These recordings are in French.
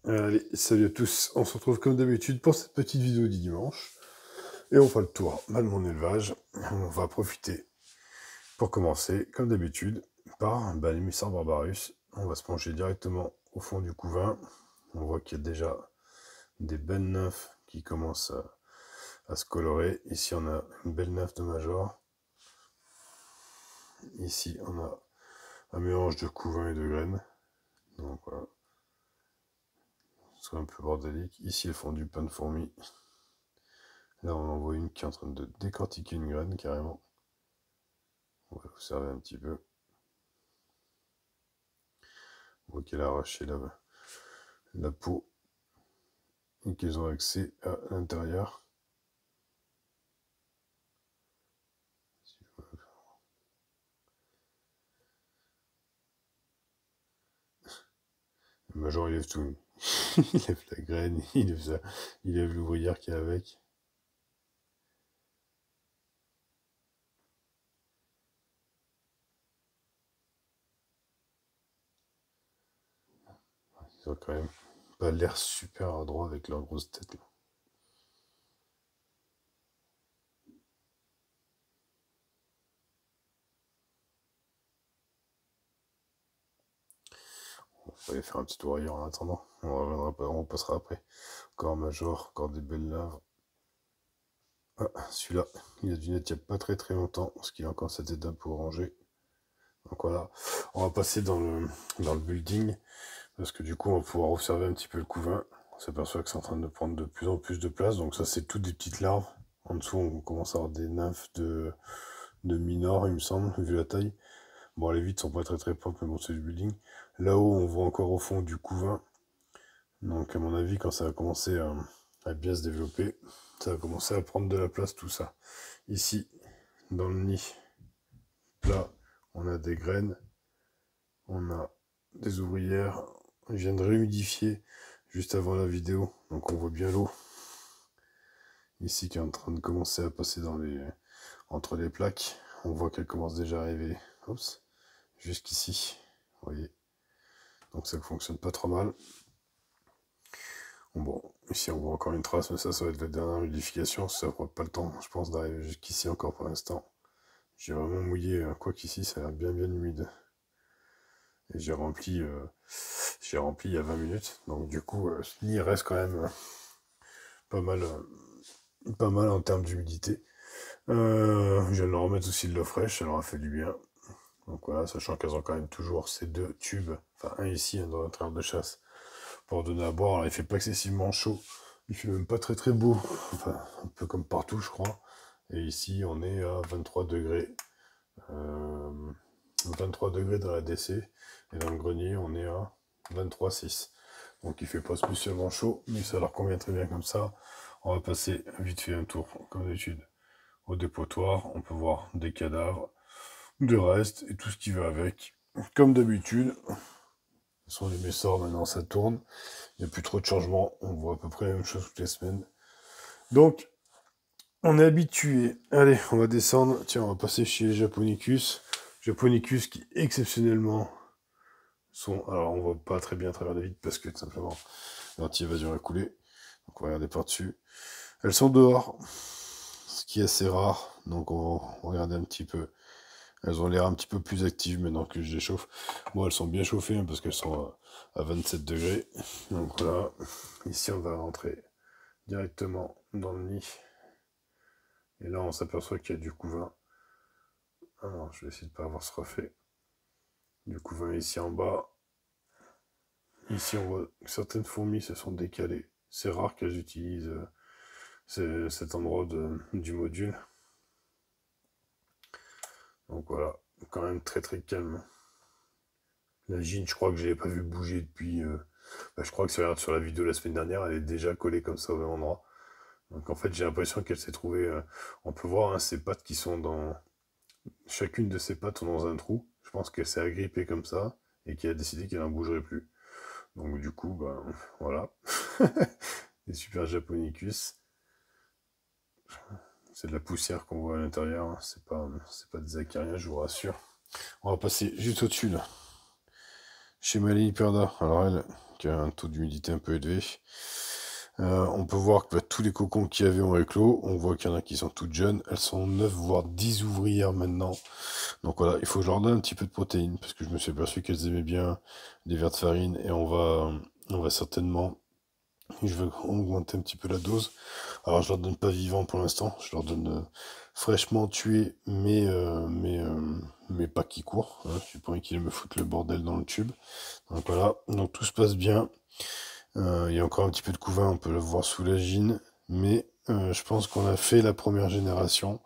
Allez, salut à tous, on se retrouve comme d'habitude pour cette petite vidéo du dimanche. Et on fera le tour de mon élevage. On va profiter, pour commencer, comme d'habitude, par les Messard Barbarus. On va se pencher directement au fond du couvain. On voit qu'il y a déjà des belles nymphes qui commencent à se colorer. Ici, on a une belle nymphe de Major. Ici, on a un mélange de couvain et de graines. Donc voilà. C'est un peu bordélique. Ici, elles font du pain de fourmi. Là, on en voit une qui est en train de décortiquer une graine, carrément. On va observer un petit peu. On voit qu'elle a arraché la peau et qu'ils ont accès à l'intérieur. Le Major, il lève tout. Il lève la graine, il lève ça, il lève l'ouvrière qui est avec. Ils ont quand même pas l'air super adroit avec leur grosse tête là. On va aller faire un petit tour ailleurs en attendant. On passera après. Encore Major, encore des belles laves. Ah, celui-là, il a dû naître il n'y a pas très longtemps, parce qu'il a encore sa tête un peu orangée. Donc voilà, on va passer dans le building, parce que du coup on va pouvoir observer un petit peu le couvain. On s'aperçoit que c'est en train de prendre de plus en plus de place, donc ça c'est toutes des petites larves. En dessous on commence à avoir des nymphes de minor, il me semble, vu la taille. Bon, les vitres sont pas très propres, mais bon, c'est du building. Là-haut on voit encore au fond du couvain. Donc à mon avis, quand ça va commencer à bien se développer, ça va commencer à prendre de la place tout ça. Ici, dans le nid plat, on a des graines, on a des ouvrières. Je viens de réhumidifier juste avant la vidéo, donc on voit bien l'eau ici qui est en train de commencer à passer entre les plaques. On voit qu'elle commence déjà à arriver jusqu'ici, vous voyez. Donc ça ne fonctionne pas trop mal. Bon, ici on voit encore une trace, mais ça va être la dernière humidification. Ça ne prend pas le temps, je pense, d'arriver jusqu'ici encore pour l'instant. J'ai vraiment mouillé, quoi qu'ici ça a l'air bien humide. Et j'ai rempli il y a 20 minutes. Donc du coup, ce nid reste quand même pas mal en termes d'humidité. Je viens de leur remettre aussi de l'eau fraîche, ça leur a fait du bien. Donc voilà, sachant qu'elles ont quand même toujours ces deux tubes, enfin un ici, un dans l'intérieur de chasse, pour donner à boire. Alors il fait pas excessivement chaud, il fait même pas très beau, enfin un peu comme partout je crois. Et ici on est à 23 degrés. 23 degrés dans la DC, et dans le grenier on est à 23,6. Donc il fait pas spécialement chaud, mais ça leur convient très bien comme ça. On va passer vite fait un tour, comme d'habitude, au dépotoir. On peut voir des cadavres, des restes et tout ce qui va avec. Comme d'habitude, ce sont les Messors, maintenant ça tourne. Il n'y a plus trop de changements, on voit à peu près la même chose toutes les semaines. Donc, on est habitué. Allez, on va descendre. Tiens, on va passer chez les Japonicus. Japonicus qui, exceptionnellement, sont... Alors, on voit pas très bien à travers les vitres parce que, tout simplement, l'anti-évasion a coulé. Donc, on va regarder par-dessus. Elles sont dehors, ce qui est assez rare. Donc, on va regarder un petit peu. Elles ont l'air un petit peu plus actives maintenant que je les chauffe. Bon, elles sont bien chauffées hein, parce qu'elles sont à 27 degrés. Donc, voilà. Ici, on va rentrer directement dans le nid. Et là, on s'aperçoit qu'il y a du couvain. Alors, je vais essayer de ne pas avoir ce reflet. Du couvain ici en bas. Ici, on voit que certaines fourmis se sont décalées. C'est rare qu'elles utilisent cet endroit du module. Donc voilà, quand même très calme. La gine, je crois que je l'ai pas vu bouger depuis... je crois que si on regarde sur la vidéo la semaine dernière, elle est déjà collée comme ça au même endroit. Donc en fait, j'ai l'impression qu'elle s'est trouvée... on peut voir hein, ses pattes qui sont dans... Chacune de ses pattes sont dans un trou. Je pense qu'elle s'est agrippée comme ça et qu'elle a décidé qu'elle n'en bougerait plus. Donc du coup, ben voilà. Les super japonicus. C'est de la poussière qu'on voit à l'intérieur. Hein. C'est pas des acariens, je vous rassure. On va passer juste au-dessus là. Chez Mali Perda. Alors elle, qu'il y a un taux d'humidité un peu élevé. On peut voir que tous les cocons qu'il y avait ont éclos. On voit qu'il y en a qui sont toutes jeunes. Elles sont 9 voire 10 ouvrières maintenant. Donc voilà, il faut que je leur donne un petit peu de protéines parce que je me suis aperçu qu'elles aimaient bien les vers de farine et on va certainement, je vais augmenter un petit peu la dose. Alors je leur donne pas vivant pour l'instant, je leur donne fraîchement tué, mais pas qui court. Hein. J'ai pas envie qu'ils me foutent le bordel dans le tube. Donc voilà, donc tout se passe bien. Il y a encore un petit peu de couvain, on peut le voir sous la gine, mais je pense qu'on a fait la première génération.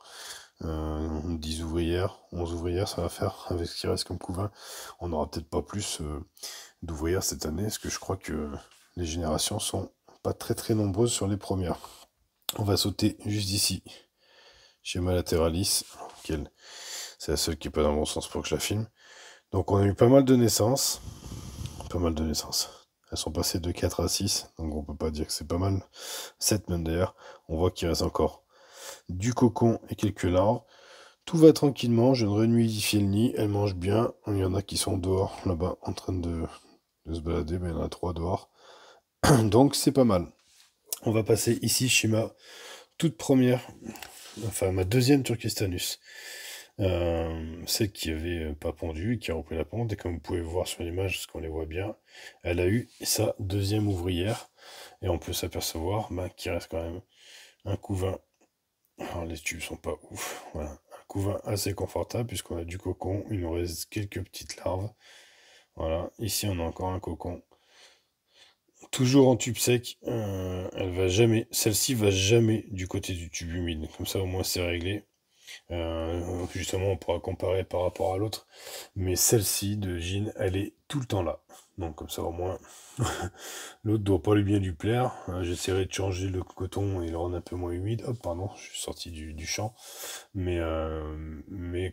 10 ouvrières, 11 ouvrières, ça va faire avec ce qui reste comme couvain. On n'aura peut-être pas plus d'ouvrières cette année, parce que je crois que les générations sont pas très nombreuses sur les premières. On va sauter juste ici, schéma latéralis, c'est la seule qui est pas dans le bon sens pour que je la filme. Donc on a eu pas mal de naissances, Elles sont passées de 4 à 6, donc on peut pas dire que c'est pas mal. 7 même d'ailleurs. On voit qu'il reste encore du cocon et quelques larves. Tout va tranquillement, je ne renuidifie le nid, elles mangent bien. Il y en a qui sont dehors, là-bas, en train de se balader, mais il y en a 3 dehors. Donc c'est pas mal. On va passer ici chez ma toute première, enfin ma deuxième Turkestanus. Celle qui avait pas pondu et qui a repris la ponte. Et comme vous pouvez voir sur l'image, parce qu'on les voit bien, elle a eu sa deuxième ouvrière. Et on peut s'apercevoir qu'il reste quand même un couvain. Alors les tubes sont pas ouf. Voilà. Un couvain assez confortable puisqu'on a du cocon. Il nous reste quelques petites larves. Voilà. Ici on a encore un cocon. Toujours en tube sec. Elle va jamais. Celle-ci va jamais du côté du tube humide. Comme ça au moins c'est réglé. Justement, on pourra comparer par rapport à l'autre. Mais celle-ci de Jean, elle est tout le temps là. Donc comme ça au moins, l'autre doit pas lui bien lui plaire. J'essaierai de changer le coton et le rendre un peu moins humide. Hop, pardon, je suis sorti du champ. Mais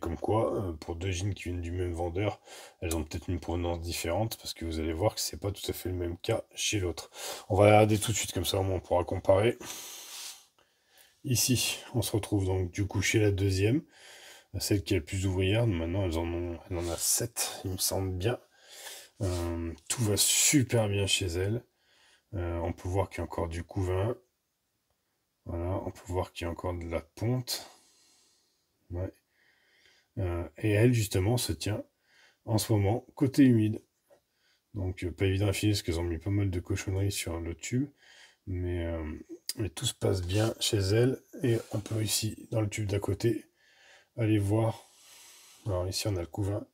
comme quoi, pour deux jeans qui viennent du même vendeur, elles ont peut-être une provenance différente parce que vous allez voir que c'est pas tout à fait le même cas chez l'autre. On va la regarder tout de suite comme ça au moins on pourra comparer. Ici, on se retrouve donc du coup chez la deuxième, celle qui est la plus ouvrière. Maintenant, elle en a 7, il me semble bien. Tout va super bien chez elle. On peut voir qu'il y a encore du couvain. Voilà, on peut voir qu'il y a encore de la ponte. Ouais. Et elle, justement, se tient en ce moment côté humide. Donc, pas évident à filer parce qu'elles ont mis pas mal de cochonneries sur le tube. Mais tout se passe bien chez elle. Et on peut ici, dans le tube d'à côté, aller voir. Alors ici, on a le couvain.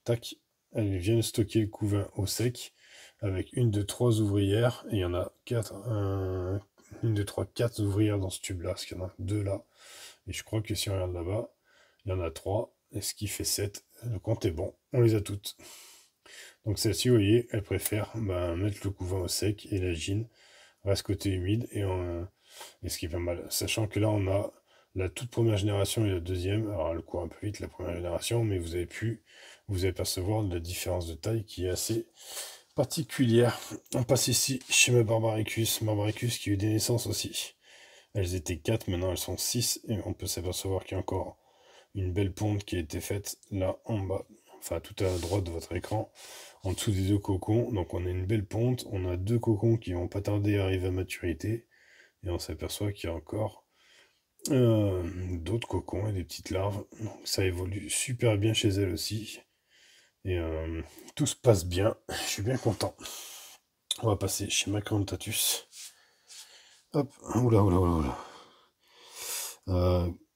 Tac. Elle vient de stocker le couvain au sec avec une, deux, trois ouvrières. Et il y en a 4. Une, deux, trois, 4 ouvrières dans ce tube-là. Parce qu'il y en a 2 là. Et je crois que si on regarde là-bas, il y en a 3. Et ce qui fait 7. Le compte est bon. On les a toutes. Donc celle-ci, vous voyez, elle préfère mettre le couvain au sec et la gine reste côté humide et ce qui est pas mal. Sachant que là, on a la toute première génération et la deuxième. Alors, elle court un peu vite, la première génération, mais vous avez pu vous apercevoir de la différence de taille qui est assez particulière. On passe ici chez ma Barbaricus. Barbaricus qui a eu des naissances aussi. Elles étaient 4, maintenant elles sont 6. Et on peut s'apercevoir qu'il y a encore une belle ponte qui a été faite là en bas. Enfin, tout à droite de votre écran, en dessous des 2 cocons. Donc on a une belle ponte, on a 2 cocons qui vont pas tarder à arriver à maturité. Et on s'aperçoit qu'il y a encore d'autres cocons et des petites larves. Donc ça évolue super bien chez elle aussi. Et tout se passe bien, je suis bien content. On va passer chez Macrontatus. Hop, oula.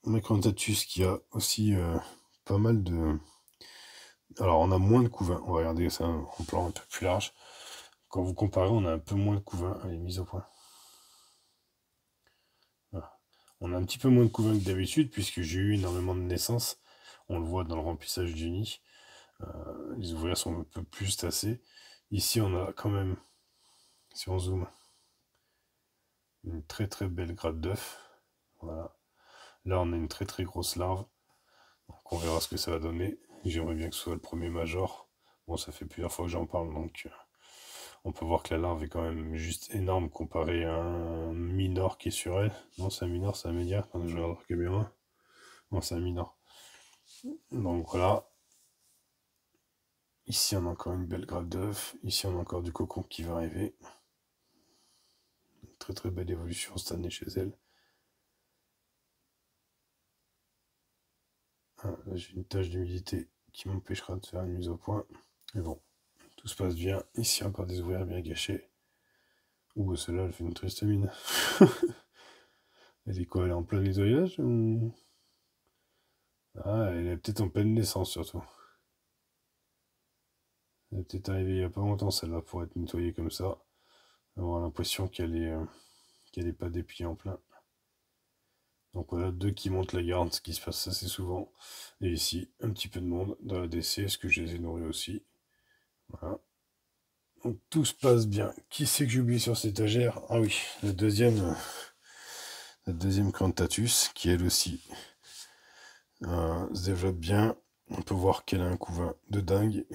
Macrontatus qui a aussi pas mal de... Alors, on a moins de couvain. On va regarder ça en plan un peu plus large. Quand vous comparez, on a un peu moins de couvain. Allez, mise au point. Voilà. On a un petit peu moins de couvain que d'habitude, puisque j'ai eu énormément de naissances. On le voit dans le remplissage du nid. Les ouvrières sont un peu plus tassées. Ici, on a quand même, si on zoome, une très belle grappe d'œuf. Voilà. Là, on a une très grosse larve. Donc, on verra ce que ça va donner. J'aimerais bien que ce soit le premier major. Bon, ça fait plusieurs fois que j'en parle, donc on peut voir que la larve est quand même juste énorme comparé à un minor qui est sur elle. Non, c'est un minor, c'est un média. Quand je regarde la caméra. Non, c'est un minor. Donc voilà. Ici, on a encore une belle grappe d'œuf. Ici, on a encore du cocon qui va arriver. Une très très belle évolution cette année chez elle. Ah, là, j'ai une tache d'humidité qui m'empêchera de faire une mise au point. Mais bon, tout se passe bien. Ici, encore des ouvrières bien gâchées. Ouh, celle-là, elle fait une triste mine. Elle est quoi? Elle est en plein nettoyage ou... Ah, elle est peut-être en pleine naissance surtout. Elle est peut-être arrivée il n'y a pas longtemps celle-là pour être nettoyée comme ça. Avoir l'impression qu'elle est pas dépliée en plein. Donc voilà, 2 qui montent la garde, ce qui se passe assez souvent. Et ici, un petit peu de monde dans la DC, est-ce que je les ai nourris aussi? Voilà. Donc tout se passe bien. Qui c'est que j'ai oublié sur cette étagère? Ah oui, la deuxième Crantatus, qui elle aussi se développe bien. On peut voir qu'elle a un couvain de dingue.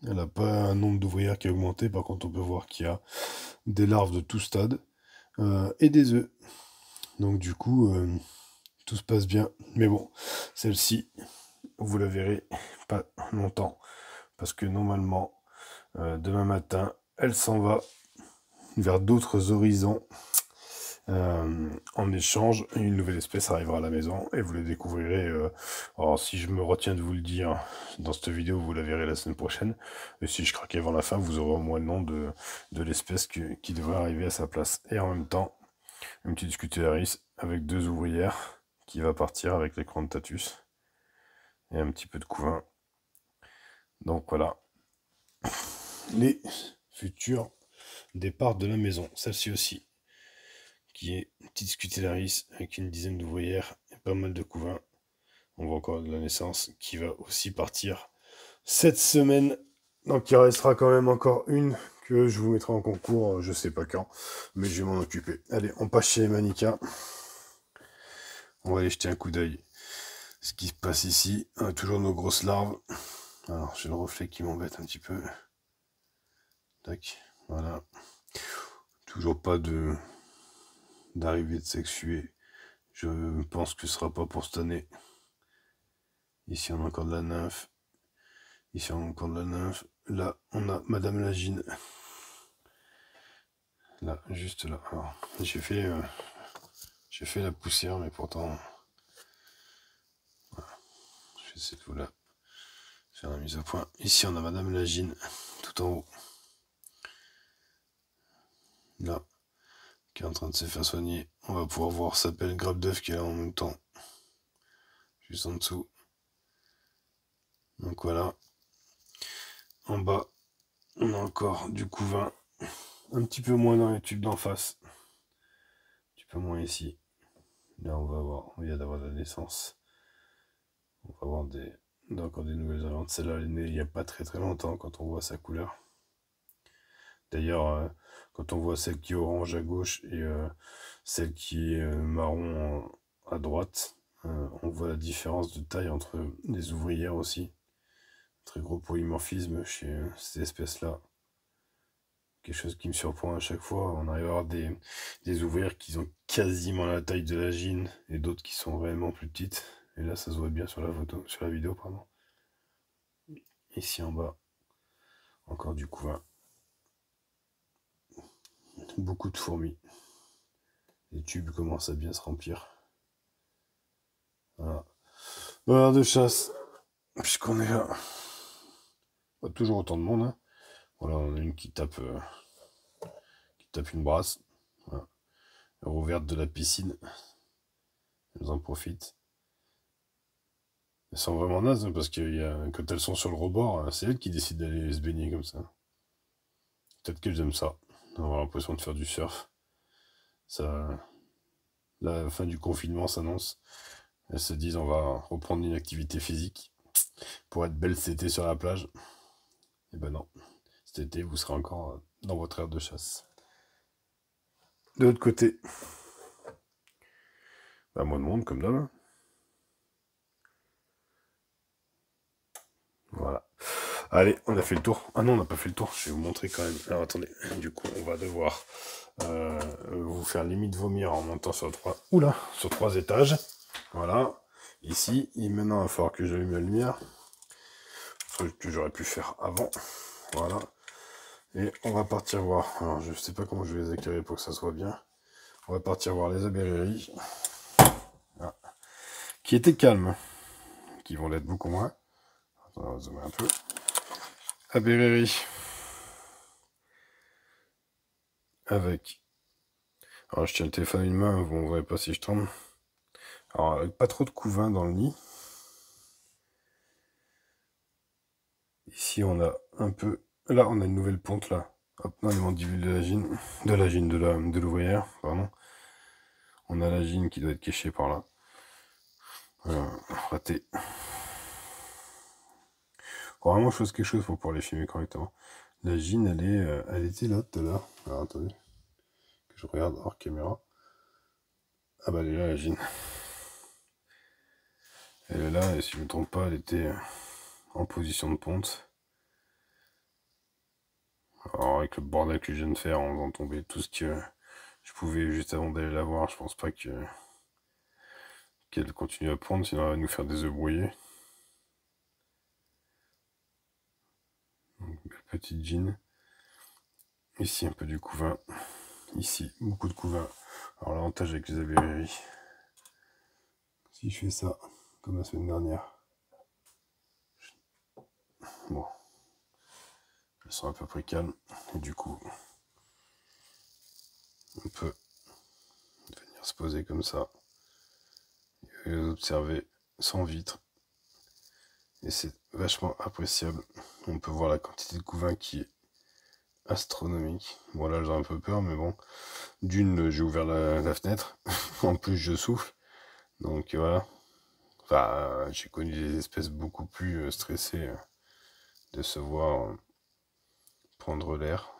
Elle n'a pas un nombre d'ouvrières qui a augmenté. Par contre, on peut voir qu'il y a des larves de tout stade et des œufs. Donc du coup, tout se passe bien. Mais bon, celle-ci, vous la verrez pas longtemps. Parce que normalement, demain matin, elle s'en va vers d'autres horizons. En échange, une nouvelle espèce arrivera à la maison et vous la découvrirez. Alors, si je me retiens de vous le dire dans cette vidéo, vous la verrez la semaine prochaine. Et si je craque avant la fin, vous aurez au moins le nom de l'espèce qui devrait arriver à sa place. Et en même temps, une petite Scutellarius avec 2 ouvrières qui va partir avec les Crantatus et un petit peu de couvain. Donc voilà, les futurs départs de la maison. Celle-ci aussi, qui est une petite Scutellarius avec une dizaine d'ouvrières et pas mal de couvain. On voit encore de la naissance qui va aussi partir cette semaine. Donc il restera quand même encore une que je vous mettrai en concours, je sais pas quand, mais je vais m'en occuper. Allez, on passe chez les Manica. On va aller jeter un coup d'œil. Ce qui se passe ici, on a toujours nos grosses larves. Alors j'ai le reflet qui m'embête un petit peu. Tac, voilà. Toujours pas d'arrivée de sexuée. Je pense que ce sera pas pour cette année. Ici on a encore de la nymphe. Ici on a encore de la nymphe. Là on a Madame Lagine. Là, juste là. Alors, j'ai fait la poussière, mais pourtant voilà. Je vais essayer de vous la faire la mise au point. Ici on a Madame Lagine tout en haut. Là, qui est en train de se faire soigner. On va pouvoir voir sa belle grappe d'œuf qui est là en même temps. Juste en dessous. Donc voilà. En bas, on a encore du couvain. Un petit peu moins dans les tubes d'en face. Un petit peu moins ici. Là, on va voir. On vient d'avoir la naissance. On va avoir encore des nouvelles variantes. Celle-là, elle est née il n'y a pas très très longtemps quand on voit sa couleur. D'ailleurs, quand on voit celle qui est orange à gauche et celle qui est marron à droite, on voit la différence de taille entre les ouvrières aussi. Très gros polymorphisme chez ces espèces-là. Quelque chose qui me surprend à chaque fois. On arrive à avoir des ouvrières qui ont quasiment la taille de la gine et d'autres qui sont réellement plus petites. Et là, ça se voit bien sur la photo, sur la vidéo, pardon. Ici en bas, encore du couvain. Beaucoup de fourmis. Les tubes commencent à bien se remplir. Voilà. Voilà de chasse. Puisqu'on est là. Pas toujours autant de monde. Hein. Voilà, on a une qui tape une brasse. Voilà. Elle rouverte de la piscine. Elles en profitent. Elles sont vraiment nazes, hein, parce que quand elles sont sur le rebord, c'est elles qui décident d'aller se baigner comme ça. Peut-être qu'elles aiment ça. On a l'impression de faire du surf. Ça, la fin du confinement s'annonce. Elles se disent on va reprendre une activité physique pour être belle cet été sur la plage. Et ben non. Cet été, vous serez encore dans votre aire de chasse. De l'autre côté, bah, moins de monde comme d'hab. Voilà. Allez, on a fait le tour. Ah non, on n'a pas fait le tour. Je vais vous montrer quand même. Alors attendez, du coup, on va devoir vous faire limite vomir en montant sur 3 étages. Voilà. Ici, et maintenant, il va falloir que j'allume la lumière. truc que j'aurais pu faire avant. Voilà. Et on va partir voir. Alors, je sais pas comment je vais les éclairer pour que ça soit bien. On va partir voir les abéréries. Ah. Qui étaient calmes. Qui vont l'être beaucoup moins. Attends, on va zoomer un peu. Abéréries. Avec. Alors, je tiens le téléphone à une main, vous ne voyez pas si je tremble. Alors, avec pas trop de couvain dans le nid. Ici, on a un peu... Là, on a une nouvelle ponte, là. Hop, dans les mandibules de l'ouvrière, pardon. On a la gine qui doit être cachée par là. Raté. Faut vraiment que je fasse quelque chose pour pouvoir les filmer correctement. La gine, elle était là tout à l'heure. Alors, attendez. Que je regarde hors caméra. Ah bah, elle est là, la gine. Elle est là, et si je ne me trompe pas, elle était en position de ponte. Alors, avec le bordel que je viens de faire en faisant tomber tout ce que je pouvais juste avant d'aller la voir, je pense pas qu'elle continue à pondre, sinon elle va nous faire des œufs brouillés. Donc, belle petite gine. Ici, un peu du couvain. Ici, beaucoup de couvain. Alors, l'avantage avec les abéréries, si je fais ça, comme la semaine dernière, bon, elles sont à peu près calmes, et du coup, on peut venir se poser comme ça, et les observer sans vitre, et c'est vachement appréciable. On peut voir la quantité de couvain qui est astronomique. Bon, là, j'ai un peu peur, mais bon, d'une, j'ai ouvert la fenêtre, en plus, je souffle, donc voilà. Enfin, j'ai connu des espèces beaucoup plus stressées de se voir prendre l'air.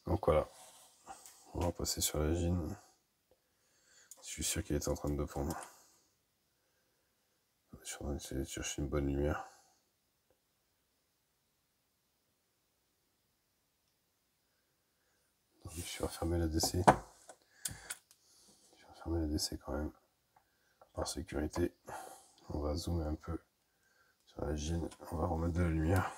Donc voilà, on va passer sur la gine. Je suis sûr qu'elle est en train de pondre. Je suis en train d'essayer de chercher une bonne lumière. Donc, je vais refermer la DC. Je vais refermer la DC quand même, par sécurité. On va zoomer un peu sur la gine. On va remettre de la lumière.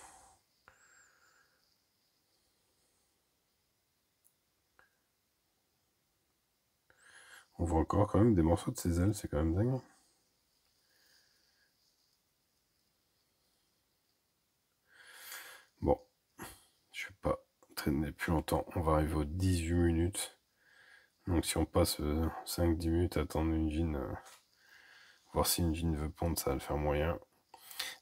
On voit encore quand même des morceaux de ses ailes, c'est quand même dingue. Bon, je ne vais pas traîner plus longtemps. On va arriver aux 18 minutes. Donc si on passe 5-10 minutes à attendre une gine, voir si une gine veut pondre, ça va le faire moyen.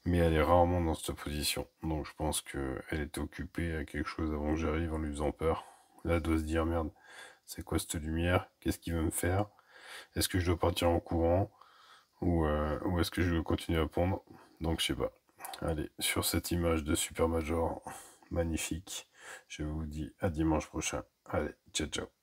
Mais elle est rarement dans cette position. Donc je pense qu'elle était occupée à quelque chose avant que j'arrive en lui faisant peur. Là, elle doit se dire, merde, c'est quoi cette lumière? Qu'est-ce qu'il veut me faire? Est-ce que je dois partir en courant? Ou est-ce que je dois continuer à pondre? Donc je sais pas. Allez, sur cette image de Super Major, magnifique, je vous dis à dimanche prochain. Allez, ciao ciao.